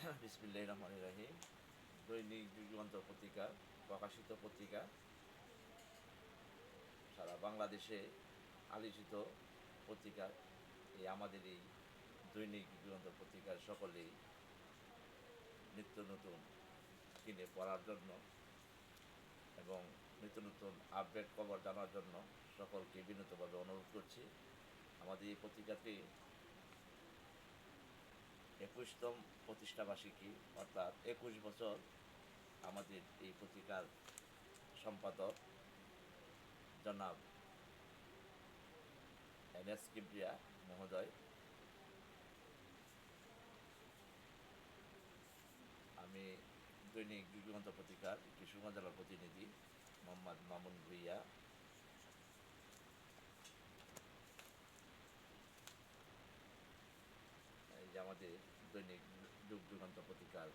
বিসমিল্লাহির রহমানির রহিম। দৈনিক যুগান্তর পত্রিকা প্রকাশিত পত্রিকা, সারা বাংলাদেশে আলোচিত পত্রিকা। আমাদের এই দৈনিক যুগান্তর পত্রিকার সকলেই নিত্য নতুন কিনে পড়ার জন্য এবং নিত্য নতুন আপডেট খবর জানার জন্য সকলকে বিনীতভাবে অনুরোধ করছি। আমাদের এই পত্রিকাটি 21তম প্রতিষ্ঠাবার্ষিকী, অর্থাৎ 21 বছর আমাদের এই পত্রিকার সম্পাদক জনাব এনএস কিবরিয়া মহোদয়। আমি দৈনিক যুগান্তর পত্রিকার কিশোরগঞ্জ জেলার প্রতিনিধি মোহাম্মদ মামুন ভুইয়া। এই যে আমাদের দৈনিক যুগান্তর পত্রিকার